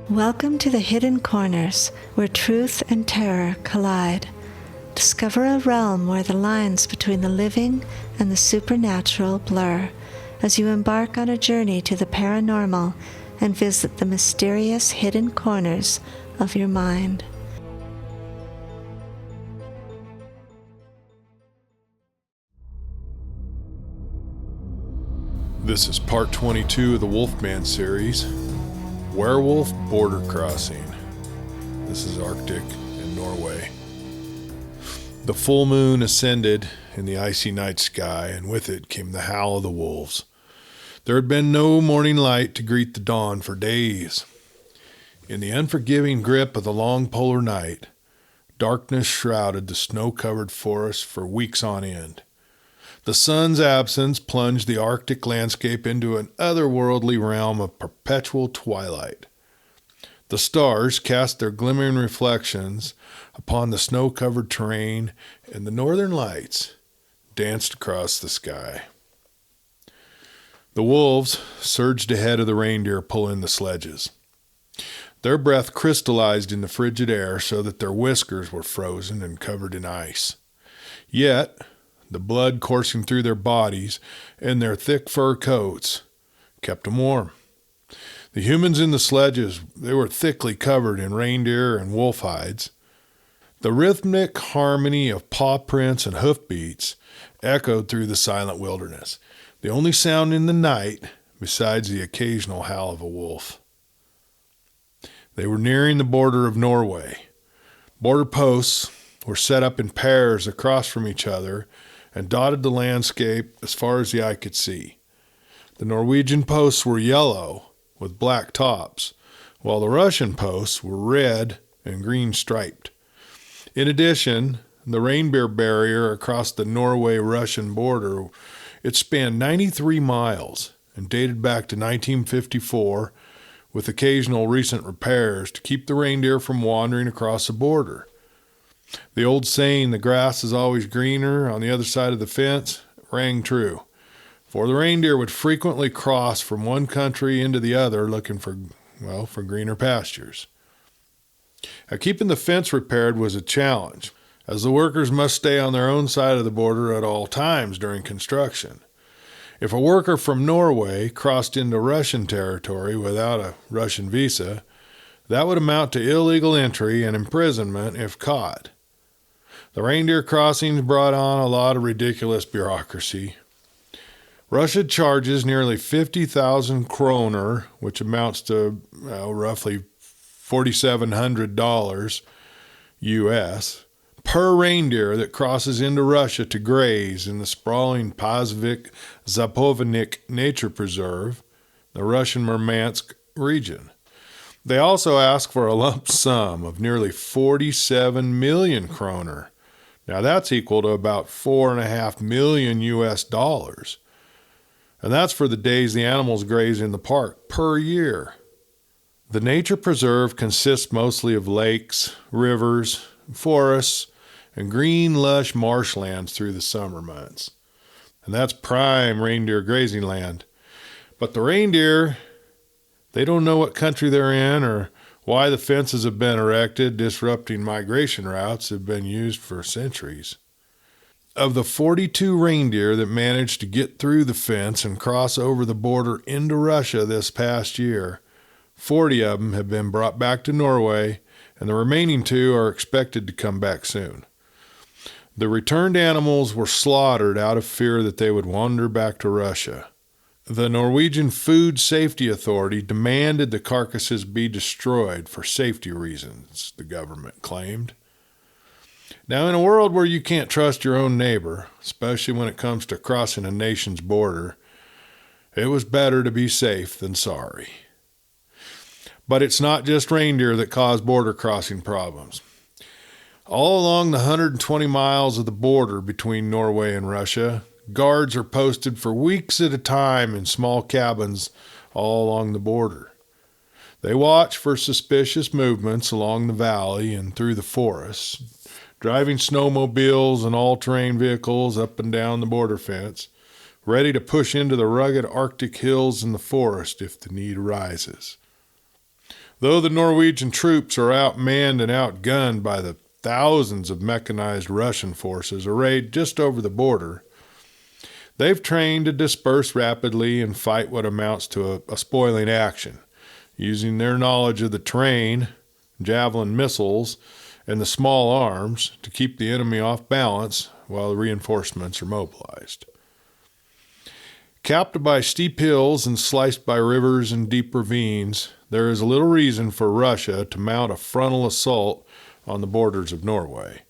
Welcome to the hidden corners where truth and terror collide. Discover a realm where the lines between the living and the supernatural blur as you embark on a journey to the paranormal and visit the mysterious hidden corners of your mind. This is part 22 of the Wolfman Series, Werewolf Border Crossing. This is Arctic and Norway. The full moon ascended in the icy night sky, and with it came the howl of the wolves. There had been no morning light to greet the dawn for days. In the unforgiving grip of the long polar night, darkness shrouded the snow-covered forests for weeks on end. The sun's absence plunged the Arctic landscape into an otherworldly realm of perpetual twilight. The stars cast their glimmering reflections upon the snow-covered terrain, and the northern lights danced across the sky. The wolves surged ahead of the reindeer pulling the sledges. Their breath crystallized in the frigid air so that their whiskers were frozen and covered in ice. Yet, the blood coursing through their bodies and their thick fur coats kept them warm. The humans in the sledges, they were thickly covered in reindeer and wolf hides. The rhythmic harmony of paw prints and hoofbeats echoed through the silent wilderness, the only sound in the night besides the occasional howl of a wolf. They were nearing the border of Norway. Border posts were set up in pairs across from each other and dotted the landscape as far as the eye could see. The Norwegian posts were yellow with black tops, while the Russian posts were red and green striped. In addition, the reindeer barrier across the Norway-Russian border, it spanned 93 miles and dated back to 1954, with occasional recent repairs to keep the reindeer from wandering across the border. The old saying, "the grass is always greener on the other side of the fence," rang true, for the reindeer would frequently cross from one country into the other looking for greener pastures. Now, keeping the fence repaired was a challenge, as the workers must stay on their own side of the border at all times during construction. If a worker from Norway crossed into Russian territory without a Russian visa, that would amount to illegal entry and imprisonment if caught. The reindeer crossings brought on a lot of ridiculous bureaucracy. Russia charges nearly 50,000 kroner, which amounts to roughly $4,700 US, per reindeer that crosses into Russia to graze in the sprawling Pazvik-Zapovednik Nature Preserve, the Russian Murmansk region. They also ask for a lump sum of nearly 47 million kroner. Now that's equal to about $4.5 million US. And that's for the days the animals graze in the park per year. The nature preserve consists mostly of lakes, rivers, forests, and green, lush marshlands through the summer months. And that's prime reindeer grazing land. But the reindeer, they don't know what country they're in or why the fences have been erected, disrupting migration routes have been used for centuries. Of the 42 reindeer that managed to get through the fence and cross over the border into Russia this past year, 40 of them have been brought back to Norway, and the remaining 2 are expected to come back soon. The returned animals were slaughtered out of fear that they would wander back to Russia. The Norwegian Food Safety Authority demanded the carcasses be destroyed for safety reasons, the government claimed. Now, in a world where you can't trust your own neighbor, especially when it comes to crossing a nation's border, it was better to be safe than sorry. But it's not just reindeer that cause border crossing problems. All along the 120 miles of the border between Norway and Russia, guards are posted for weeks at a time in small cabins all along the border. They watch for suspicious movements along the valley and through the forests, driving snowmobiles and all-terrain vehicles up and down the border fence, ready to push into the rugged Arctic hills and the forest if the need arises. Though the Norwegian troops are outmanned and outgunned by the thousands of mechanized Russian forces arrayed just over the border, they've trained to disperse rapidly and fight what amounts to a spoiling action, using their knowledge of the terrain, javelin missiles, and the small arms to keep the enemy off balance while the reinforcements are mobilized. Capped by steep hills and sliced by rivers and deep ravines, there is little reason for Russia to mount a frontal assault on the borders of Norway.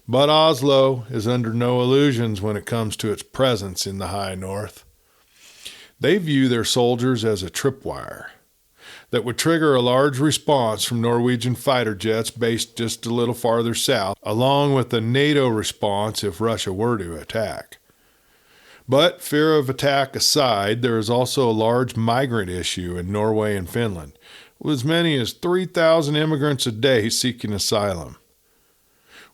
But Oslo is under no illusions when it comes to its presence in the high north. They view their soldiers as a tripwire that would trigger a large response from Norwegian fighter jets based just a little farther south, along with a NATO response if Russia were to attack. But fear of attack aside, there is also a large migrant issue in Norway and Finland, with as many as 3,000 immigrants a day seeking asylum.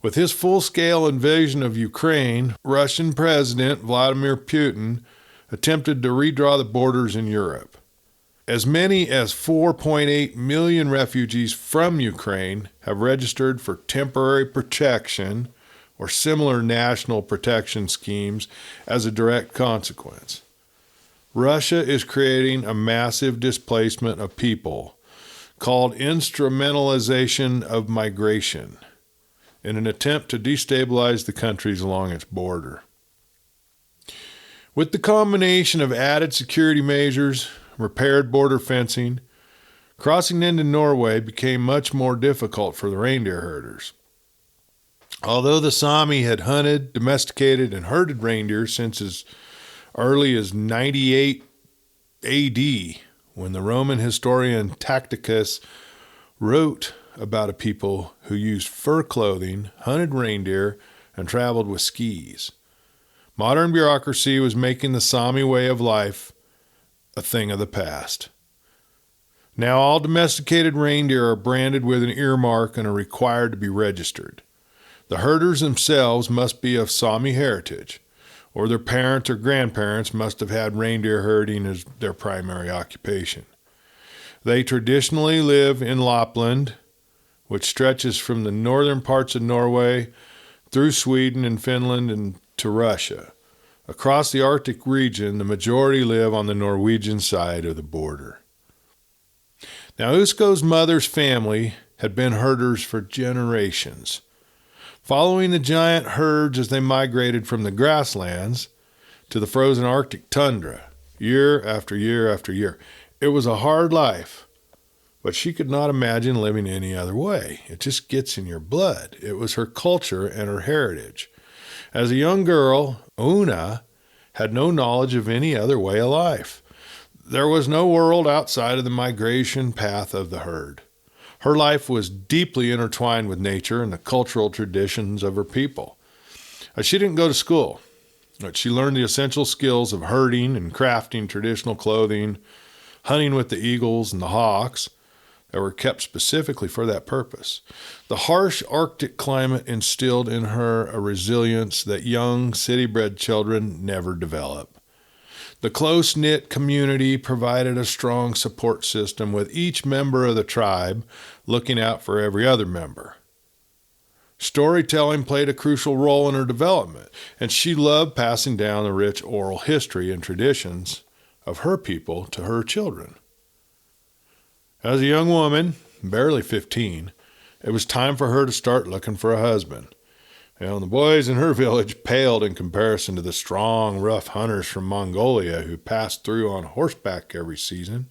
With his full-scale invasion of Ukraine, Russian President Vladimir Putin attempted to redraw the borders in Europe. As many as 4.8 million refugees from Ukraine have registered for temporary protection or similar national protection schemes as a direct consequence. Russia is creating a massive displacement of people called instrumentalization of migration in an attempt to destabilize the countries along its border. With the combination of added security measures, repaired border fencing, crossing into Norway became much more difficult for the reindeer herders. Although the Sami had hunted, domesticated, and herded reindeer since as early as 98 AD, when the Roman historian Tacitus wrote about a people who used fur clothing, hunted reindeer, and traveled with skis. Modern bureaucracy was making the Sami way of life a thing of the past. Now all domesticated reindeer are branded with an earmark and are required to be registered. The herders themselves must be of Sami heritage, or their parents or grandparents must have had reindeer herding as their primary occupation. They traditionally live in Lapland, which stretches from the northern parts of Norway through Sweden and Finland and to Russia. Across the Arctic region, the majority live on the Norwegian side of the border. Now, Usko's mother's family had been herders for generations, following the giant herds as they migrated from the grasslands to the frozen Arctic tundra, year after year after year. It was a hard life, but she could not imagine living any other way. It just gets in your blood. It was her culture and her heritage. As a young girl, Una had no knowledge of any other way of life. There was no world outside of the migration path of the herd. Her life was deeply intertwined with nature and the cultural traditions of her people. She didn't go to school, but she learned the essential skills of herding and crafting traditional clothing, hunting with the eagles and the hawks that were kept specifically for that purpose. The harsh Arctic climate instilled in her a resilience that young city-bred children never develop. The close-knit community provided a strong support system with each member of the tribe looking out for every other member. Storytelling played a crucial role in her development, and she loved passing down the rich oral history and traditions of her people to her children. As a young woman, barely 15, it was time for her to start looking for a husband. And the boys in her village paled in comparison to the strong, rough hunters from Mongolia who passed through on horseback every season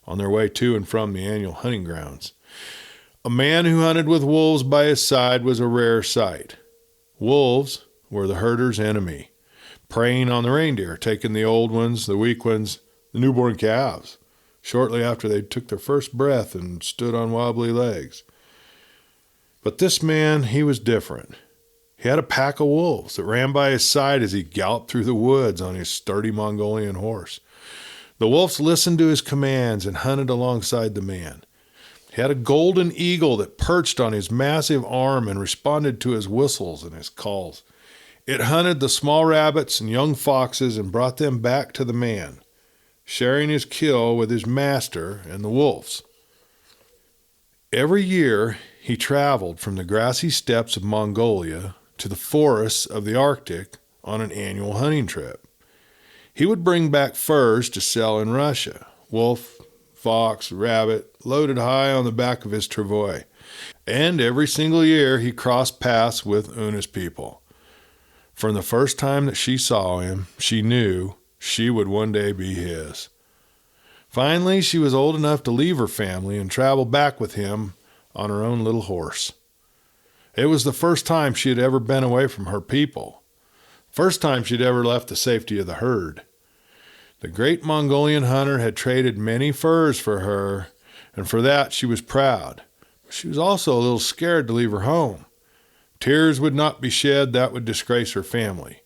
on their way to and from the annual hunting grounds. A man who hunted with wolves by his side was a rare sight. Wolves were the herder's enemy, preying on the reindeer, taking the old ones, the weak ones, the newborn calves, shortly after they took their first breath and stood on wobbly legs. But this man, he was different. He had a pack of wolves that ran by his side as he galloped through the woods on his sturdy Mongolian horse. The wolves listened to his commands and hunted alongside the man. He had a golden eagle that perched on his massive arm and responded to his whistles and his calls. It hunted the small rabbits and young foxes and brought them back to the man, sharing his kill with his master and the wolves. Every year, he traveled from the grassy steppes of Mongolia to the forests of the Arctic on an annual hunting trip. He would bring back furs to sell in Russia, wolf, fox, rabbit, loaded high on the back of his travois. And every single year he crossed paths with Una's people. From the first time that she saw him, she knew she would one day be his. Finally, she was old enough to leave her family and travel back with him on her own little horse. It was the first time she had ever been away from her people. First time she'd ever left the safety of the herd. The great Mongolian hunter had traded many furs for her, and for that she was proud. But she was also a little scared to leave her home. Tears would not be shed, that would disgrace her family.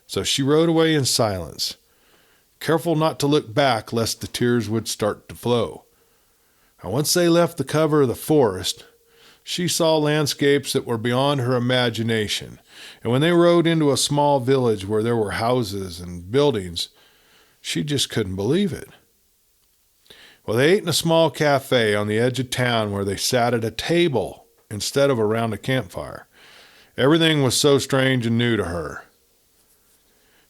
So she rode away in silence, careful not to look back lest the tears would start to flow. And once they left the cover of the forest, she saw landscapes that were beyond her imagination. And when they rode into a small village where there were houses and buildings, she just couldn't believe it. Well, they ate in a small cafe on the edge of town where they sat at a table instead of around a campfire. Everything was so strange and new to her.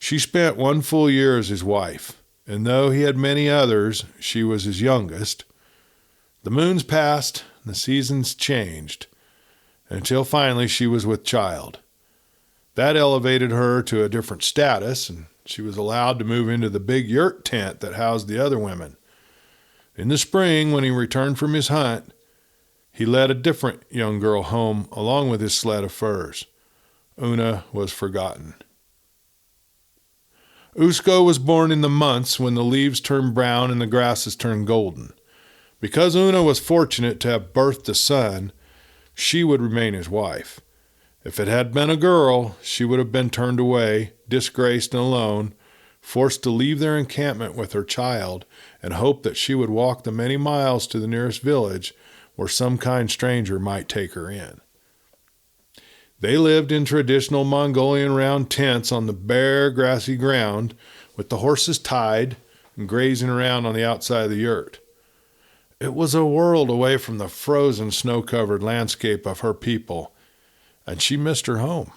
She spent 1 full year as his wife, and though he had many others, she was his youngest. The moons passed, and the seasons changed, until finally she was with child. That elevated her to a different status, and she was allowed to move into the big yurt tent that housed the other women. In the spring, when he returned from his hunt, he led a different young girl home along with his sled of furs. Una was forgotten. Usko was born in the months when the leaves turned brown and the grasses turned golden. Because Una was fortunate to have birthed a son, she would remain his wife. If it had been a girl, she would have been turned away, disgraced and alone, forced to leave their encampment with her child and hope that she would walk the many miles to the nearest village where some kind stranger might take her in. They lived in traditional Mongolian round tents on the bare, grassy ground, with the horses tied and grazing around on the outside of the yurt. It was a world away from the frozen, snow-covered landscape of her people, and she missed her home.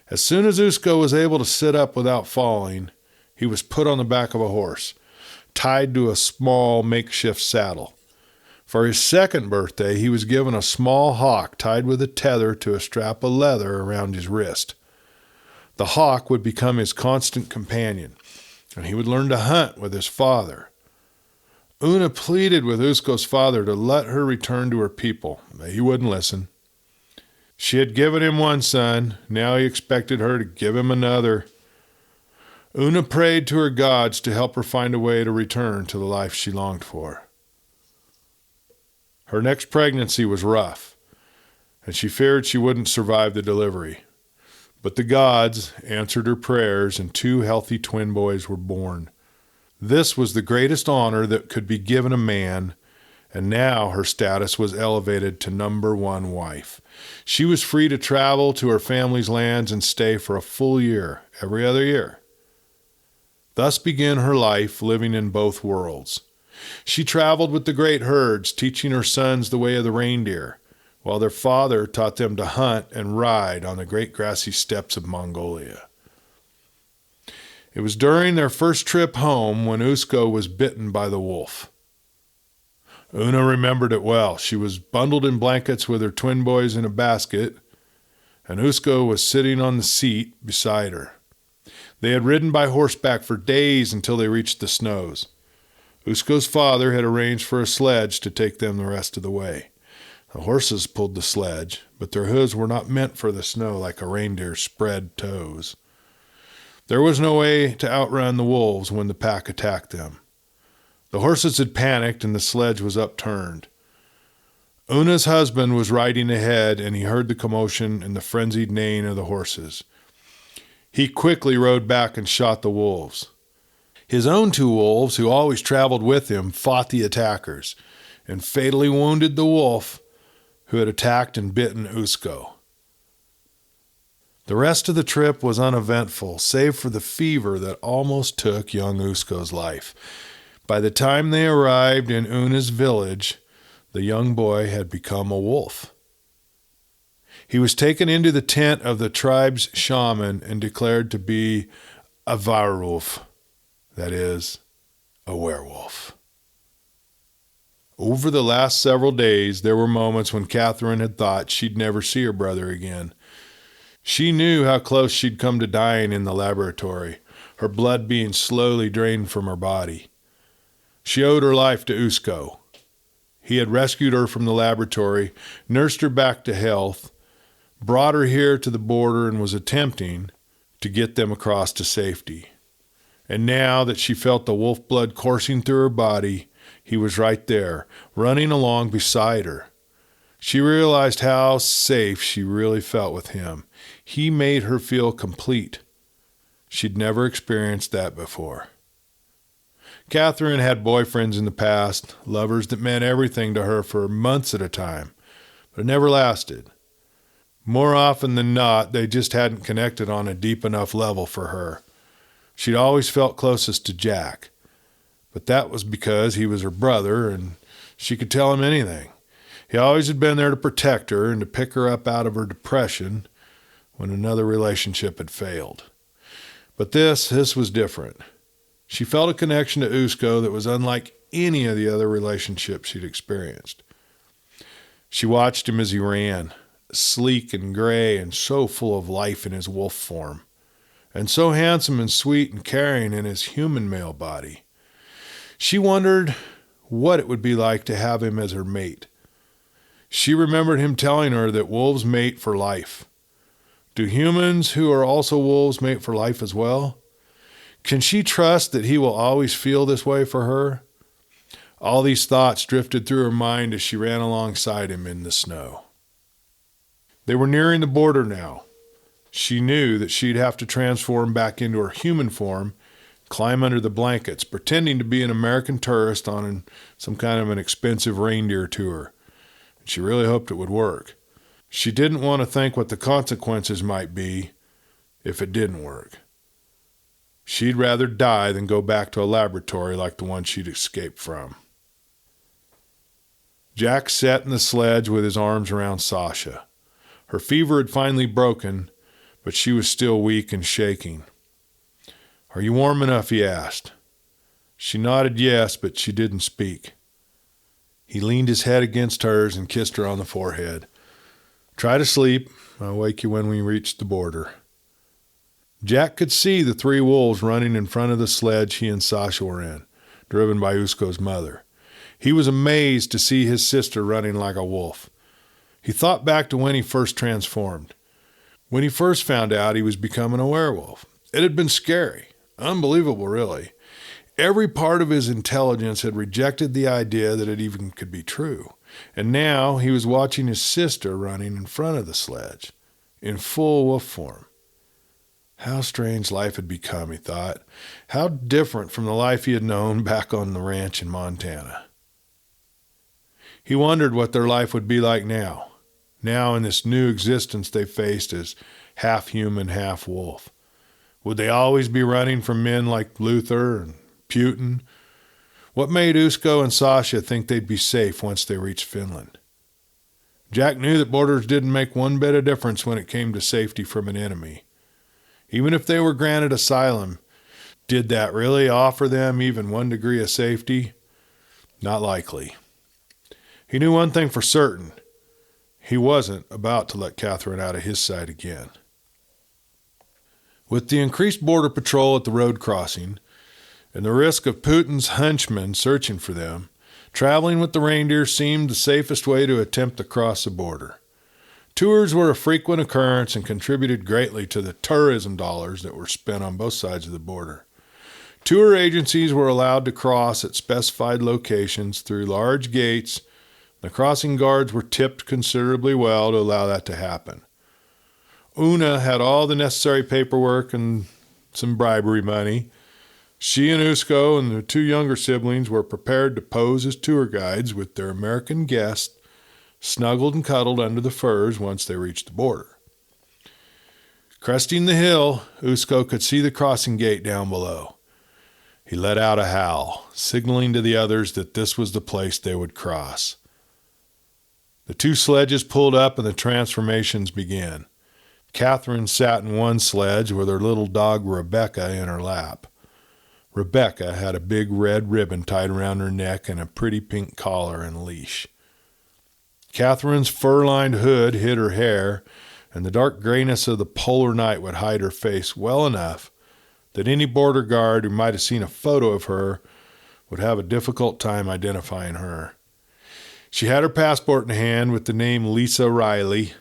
As soon as Usko was able to sit up without falling, he was put on the back of a horse, tied to a small makeshift saddle. For his second birthday, he was given a small hawk tied with a tether to a strap of leather around his wrist. The hawk would become his constant companion, and he would learn to hunt with his father. Una pleaded with Usko's father to let her return to her people, but he wouldn't listen. She had given him one son, now he expected her to give him another. Una prayed to her gods to help her find a way to return to the life she longed for. Her next pregnancy was rough, and she feared she wouldn't survive the delivery. But the gods answered her prayers, and 2 healthy twin boys were born. This was the greatest honor that could be given a man, and now her status was elevated to #1 wife. She was free to travel to her family's lands and stay for a full year, every other year. Thus began her life living in both worlds. She traveled with the great herds, teaching her sons the way of the reindeer, while their father taught them to hunt and ride on the great grassy steppes of Mongolia. It was during their first trip home when Usko was bitten by the wolf. Una remembered it well. She was bundled in blankets with her twin boys in a basket, and Usko was sitting on the seat beside her. They had ridden by horseback for days until they reached the snows. Usko's father had arranged for a sledge to take them the rest of the way. The horses pulled the sledge, but their hooves were not meant for the snow like a reindeer's spread toes. There was no way to outrun the wolves when the pack attacked them. The horses had panicked and the sledge was upturned. Una's husband was riding ahead, and he heard the commotion and the frenzied neighing of the horses. He quickly rode back and shot the wolves. His own 2 wolves, who always traveled with him, fought the attackers and fatally wounded the wolf who had attacked and bitten Usko. The rest of the trip was uneventful, save for the fever that almost took young Usko's life. By the time they arrived in Una's village, the young boy had become a wolf. He was taken into the tent of the tribe's shaman and declared to be a werewolf, that is, a werewolf. Over the last several days, there were moments when Katherine had thought she'd never see her brother again. She knew how close she'd come to dying in the laboratory, her blood being slowly drained from her body. She owed her life to Usko. He had rescued her from the laboratory, nursed her back to health, brought her here to the border, and was attempting to get them across to safety. And now that she felt the wolf blood coursing through her body, he was right there, running along beside her. She realized how safe she really felt with him. He made her feel complete. She'd never experienced that before. Katherine had boyfriends in the past, lovers that meant everything to her for months at a time, but it never lasted. More often than not, they just hadn't connected on a deep enough level for her. She'd always felt closest to Jack, but that was because he was her brother and she could tell him anything. He always had been there to protect her and to pick her up out of her depression when another relationship had failed. But this was different. She felt a connection to Usko that was unlike any of the other relationships she'd experienced. She watched him as he ran, sleek and gray and so full of life in his wolf form, and so handsome and sweet and caring in his human male body. She wondered what it would be like to have him as her mate. She remembered him telling her that wolves mate for life. Do humans who are also wolves mate for life as well? Can she trust that he will always feel this way for her? All these thoughts drifted through her mind as she ran alongside him in the snow. They were nearing the border now. She knew that she'd have to transform back into her human form, climb under the blankets, pretending to be an American tourist on some kind of an expensive reindeer tour. And she really hoped it would work. She didn't want to think what the consequences might be if it didn't work. She'd rather die than go back to a laboratory like the one she'd escaped from. Jack sat in the sledge with his arms around Sasha. Her fever had finally broken, but she was still weak and shaking. "Are you warm enough?" he asked. She nodded yes, but she didn't speak. He leaned his head against hers and kissed her on the forehead. "Try to sleep. I'll wake you when we reach the border." Jack could see the three wolves running in front of the sledge he and Sasha were in, driven by Usko's mother. He was amazed to see his sister running like a wolf. He thought back to when he first transformed. When he first found out he was becoming a werewolf. It had been scary. Unbelievable, really. Every part of his intelligence had rejected the idea that it even could be true. And now he was watching his sister running in front of the sledge, in full wolf form. How strange life had become, he thought. How different from the life he had known back on the ranch in Montana. He wondered what their life would be like now in this new existence they faced as half human, half wolf. Would they always be running from men like Luther and Putin? What made Usko and Sasha think they'd be safe once they reached Finland? Jack knew that borders didn't make one bit of difference when it came to safety from an enemy. Even if they were granted asylum, did that really offer them even 1 degree of safety? Not likely. He knew one thing for certain. He wasn't about to let Katherine out of his sight again. With the increased border patrol at the road crossing, and the risk of Putin's henchmen searching for them, traveling with the reindeer seemed the safest way to attempt to cross the border. Tours were a frequent occurrence and contributed greatly to the tourism dollars that were spent on both sides of the border. Tour agencies were allowed to cross at specified locations through large gates. The crossing guards were tipped considerably well to allow that to happen. Una had all the necessary paperwork and some bribery money. She and Usko and the 2 younger siblings were prepared to pose as tour guides with their American guests, snuggled and cuddled under the firs once they reached the border. Cresting the hill, Usko could see the crossing gate down below. He let out a howl, signaling to the others that this was the place they would cross. The two sledges pulled up and the transformations began. Katherine sat in one sledge with her little dog Rebecca in her lap. Rebecca had a big red ribbon tied around her neck and a pretty pink collar and leash. Katherine's fur-lined hood hid her hair, and the dark grayness of the polar night would hide her face well enough that any border guard who might have seen a photo of her would have a difficult time identifying her. She had her passport in hand with the name Lisa Riley.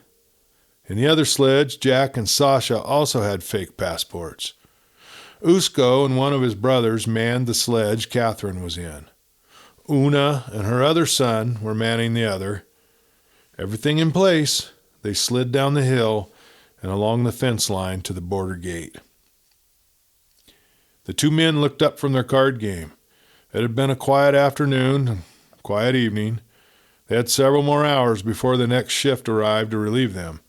In the other sledge, Jack and Sasha also had fake passports. Usko and one of his brothers manned the sledge Katherine was in. Una and her other son were manning the other. Everything in place, they slid down the hill and along the fence line to the border gate. The two men looked up from their card game. It had been a quiet afternoon, a quiet evening. They had several more hours before the next shift arrived to relieve them,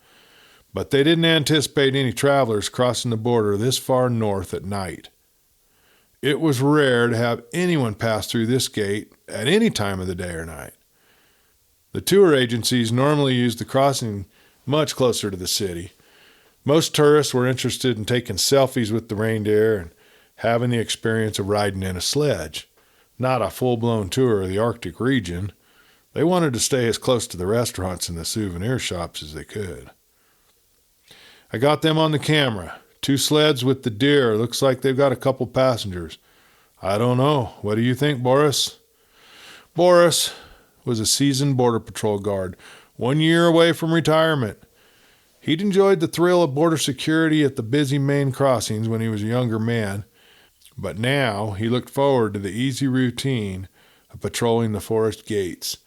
but they didn't anticipate any travelers crossing the border this far north at night. It was rare to have anyone pass through this gate at any time of the day or night. The tour agencies normally used the crossing much closer to the city. Most tourists were interested in taking selfies with the reindeer and having the experience of riding in a sledge, not a full-blown tour of the Arctic region. They wanted to stay as close to the restaurants and the souvenir shops as they could. I got them on the camera. Two sleds with the deer. Looks like they've got a couple passengers. I don't know. What do you think, Boris? Boris was a seasoned Border Patrol guard, 1 year away from retirement. He'd enjoyed the thrill of border security at the busy main crossings when he was a younger man, but now he looked forward to the easy routine of patrolling the forest gates.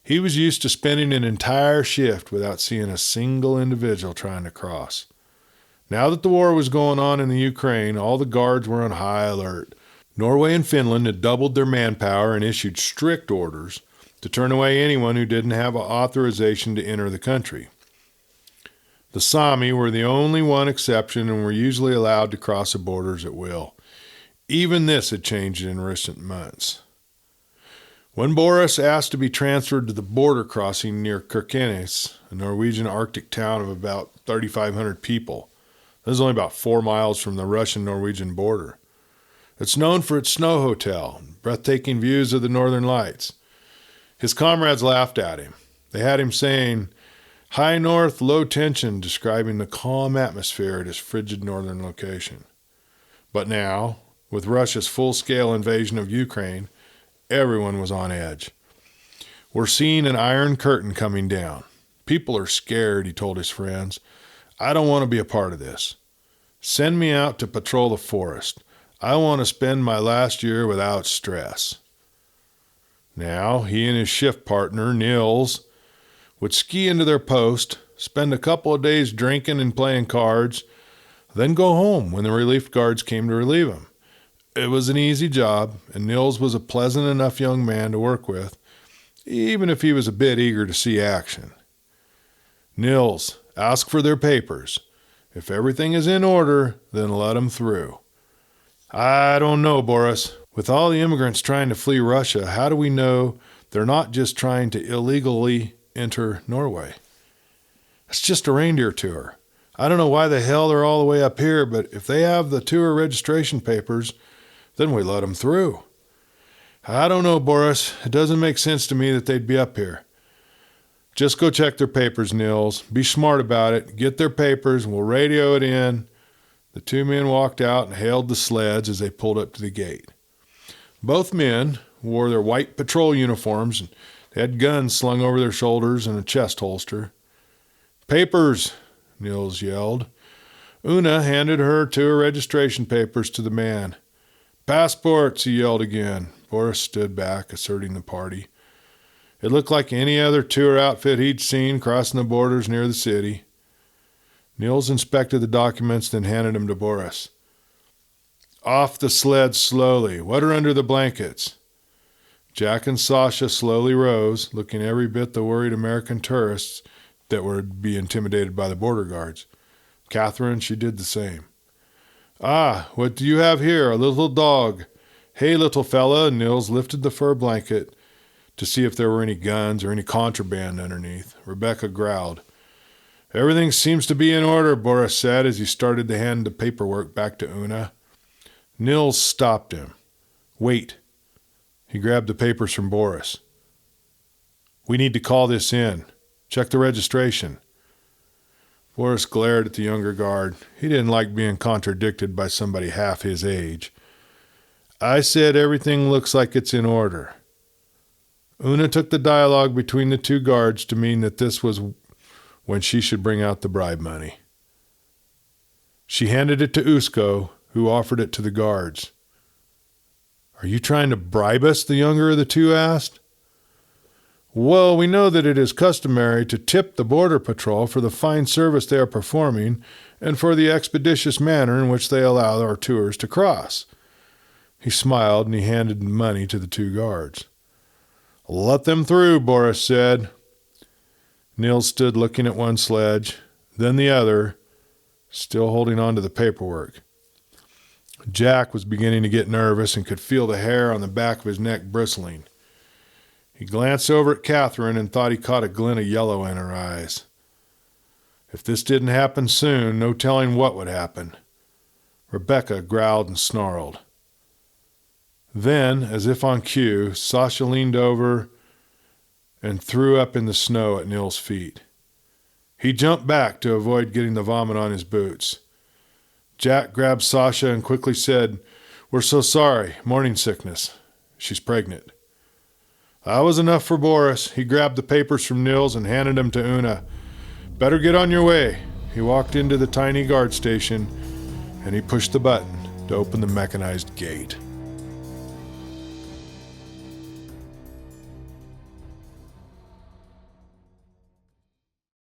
He was used to spending an entire shift without seeing a single individual trying to cross. Now that the war was going on in the Ukraine, all the guards were on high alert. Norway and Finland had doubled their manpower and issued strict orders to turn away anyone who didn't have authorization to enter the country. The Sami were the only one exception and were usually allowed to cross the borders at will. Even this had changed in recent months. When Boris asked to be transferred to the border crossing near Kirkenes, a Norwegian Arctic town of about 3,500 people, this is only about 4 miles from the Russian-Norwegian border. It's known for its snow hotel and breathtaking views of the northern lights. His comrades laughed at him. They had him saying, "High north, low tension," describing the calm atmosphere at his frigid northern location. But now, with Russia's full-scale invasion of Ukraine, everyone was on edge. "We're seeing an iron curtain coming down. People are scared," he told his friends. "I don't want to be a part of this. Send me out to patrol the forest. I want to spend my last year without stress." Now, he and his shift partner, Nils, would ski into their post, spend a couple of days drinking and playing cards, then go home when the relief guards came to relieve them. It was an easy job, and Nils was a pleasant enough young man to work with, even if he was a bit eager to see action. "Nils, ask for their papers. If everything is in order, then let them through." "I don't know, Boris. With all the immigrants trying to flee Russia, how do we know they're not just trying to illegally enter Norway? It's just a reindeer tour. I don't know why the hell they're all the way up here, but if they have the tour registration papers, then we let them through." "I don't know, Boris. It doesn't make sense to me that they'd be up here." "Just go check their papers, Nils. Be smart about it. Get their papers, and we'll radio it in." The two men walked out and hailed the sleds as they pulled up to the gate. Both men wore their white patrol uniforms and they had guns slung over their shoulders in a chest holster. "Papers," Nils yelled. Una handed her tour registration papers to the man. "Passports," he yelled again. Boris stood back, asserting the party. It looked like any other tour outfit he'd seen crossing the borders near the city. Nils inspected the documents, then handed them to Boris. "Off the sled slowly. What are under the blankets?" Jack and Sasha slowly rose, looking every bit the worried American tourists that would be intimidated by the border guards. Katherine, she did the same. "Ah, what do you have here? A little dog. Hey, little fella." Nils lifted the fur blanket to see if there were any guns or any contraband underneath. Rebecca growled. Everything seems to be in order, Boris said as he started to hand the paperwork back to Una. Nils stopped him. Wait. He grabbed the papers from Boris. We need to call this in. Check the registration. Boris glared at the younger guard. He didn't like being contradicted by somebody half his age. I said everything looks like it's in order. Una took the dialogue between the two guards to mean that this was when she should bring out the bribe money. She handed it to Usko, who offered it to the guards. Are you trying to bribe us? The younger of the two asked. Well, we know that it is customary to tip the Border Patrol for the fine service they are performing and for the expeditious manner in which they allow our tours to cross. He smiled and he handed the money to the two guards. Let them through, Boris said. Nils stood looking at one sledge, then the other, still holding on to the paperwork. Jack was beginning to get nervous and could feel the hair on the back of his neck bristling. He glanced over at Katherine and thought he caught a glint of yellow in her eyes. If this didn't happen soon, no telling what would happen. Rebecca growled and snarled. Then, as if on cue, Sasha leaned over and threw up in the snow at Nils' feet. He jumped back to avoid getting the vomit on his boots. Jack grabbed Sasha and quickly said, We're so sorry, morning sickness. She's pregnant. That was enough for Boris. He grabbed the papers from Nils and handed them to Una. Better get on your way. He walked into the tiny guard station and he pushed the button to open the mechanized gate.